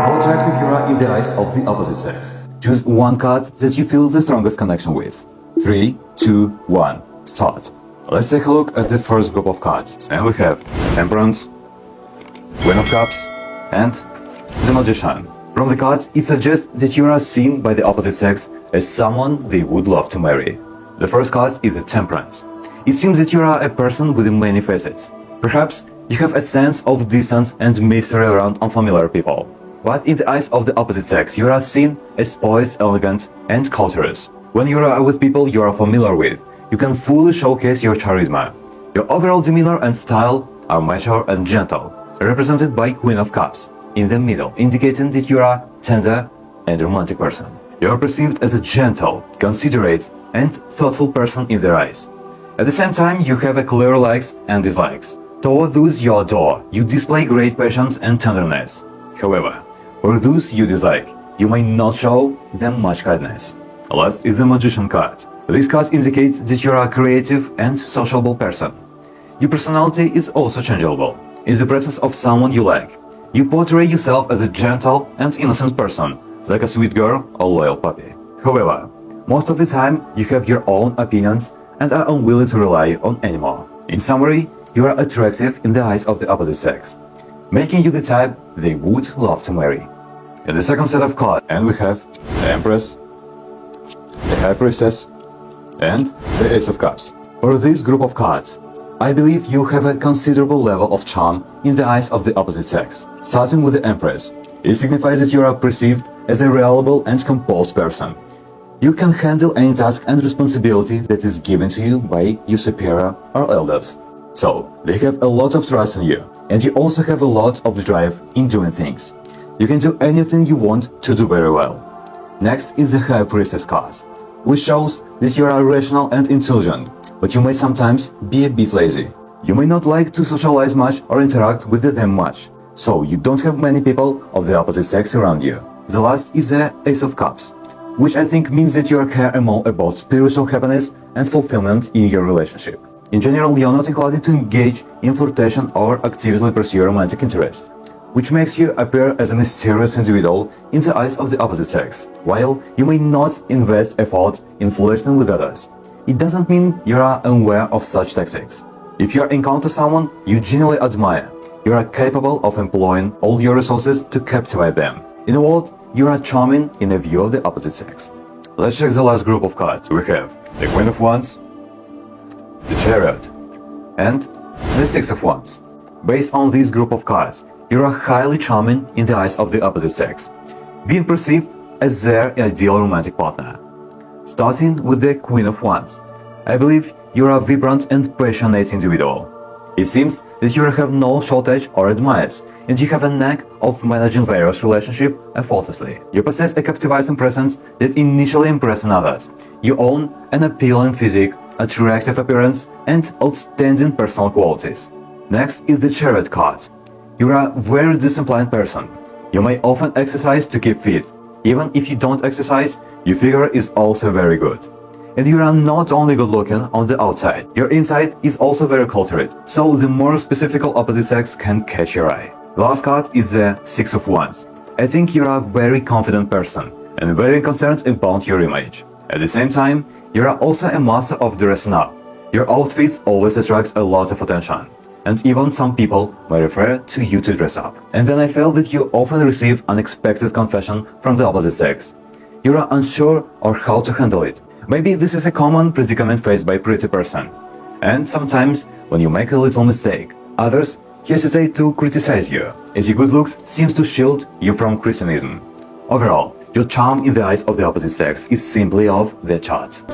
How attractive you are in the eyes of the opposite sex. Choose one card that you feel the strongest connection with. 3, 2, 1, start. Let's take a look at the first group of cards. And we have Temperance, Queen of Cups, and the Magician. From the cards, it suggests that you are seen by the opposite sex as someone they would love to marry. The first card is the Temperance. It seems that you are a person with many facets. Perhaps you have a sense of distance and mystery around unfamiliar people. But in the eyes of the opposite sex, you are seen as poised, elegant, and culturous. When you are with people you are familiar with, you can fully showcase your charisma. Your overall demeanor and style are mature and gentle, represented by Queen of Cups in the middle, indicating that you are a tender and romantic person. You are perceived as a gentle, considerate, and thoughtful person in their eyes. At the same time, you have a clear likes and dislikes. Toward those you adore, you display great patience and tenderness. However, for those you dislike, you may not show them much kindness. Last is the Magician card. This card indicates that you are a creative and sociable person. Your personality is also changeable. In the presence of someone you like, you portray yourself as a gentle and innocent person, like a sweet girl or loyal puppy. However, most of the time you have your own opinions and are unwilling to rely on anyone. In summary, you are attractive in the eyes of the opposite sex, making you the type they would love to marry. In the second set of cards, and we have the Empress, the High Priestess, and the Ace of Cups. For this group of cards, I believe you have a considerable level of charm in the eyes of the opposite sex. Starting with the Empress, it signifies that you are perceived as a reliable and composed person. You can handle any task and responsibility that is given to you by your superior or elders. So, they have a lot of trust in you, and you also have a lot of drive in doing things. You can do anything you want to do very well. Next is the High Priestess card, which shows that you are rational and intelligent, but you may sometimes be a bit lazy. You may not like to socialize much or interact with them much, so you don't have many people of the opposite sex around you. The last is the Ace of Cups, which I think means that you care more about spiritual happiness and fulfillment in your relationship. In general, you are not inclined to engage in flirtation or actively pursue romantic interest, which makes you appear as a mysterious individual in the eyes of the opposite sex. While you may not invest effort in flirting with others, it doesn't mean you are unaware of such tactics. If you encounter someone you genuinely admire, you are capable of employing all your resources to captivate them. In a word, you are charming in the view of the opposite sex. Let's check the last group of cards. We have the Queen of Wands, the Chariot, and the Six of Wands. Based on this group of cards, you are highly charming in the eyes of the opposite sex, being perceived as their ideal romantic partner. Starting with the Queen of Wands, I believe you are a vibrant and passionate individual. It seems that you have no shortage or admirers, and you have a knack of managing various relationships effortlessly. You possess a captivating presence that initially impresses others. You own an appealing physique, attractive appearance, and outstanding personal qualities. Next is the Chariot card. You are a very disciplined person. You may often exercise to keep fit. Even if you don't exercise, your figure is also very good. And you are not only good looking on the outside, your inside is also very cultured, so the more specific opposite sex can catch your eye. The last card is the Six of Wands. I think you are a very confident person and very concerned about your image. At the same time, you are also a master of dressing up. Your outfits always attract a lot of attention, and even some people may refer to you to dress up. And then I felt that you often receive unexpected confession from the opposite sex. You are unsure of how to handle it. Maybe this is a common predicament faced by a pretty person. And sometimes, when you make a little mistake, others hesitate to criticize you, as your good looks seems to shield you from criticism. Overall, your charm in the eyes of the opposite sex is simply off the charts.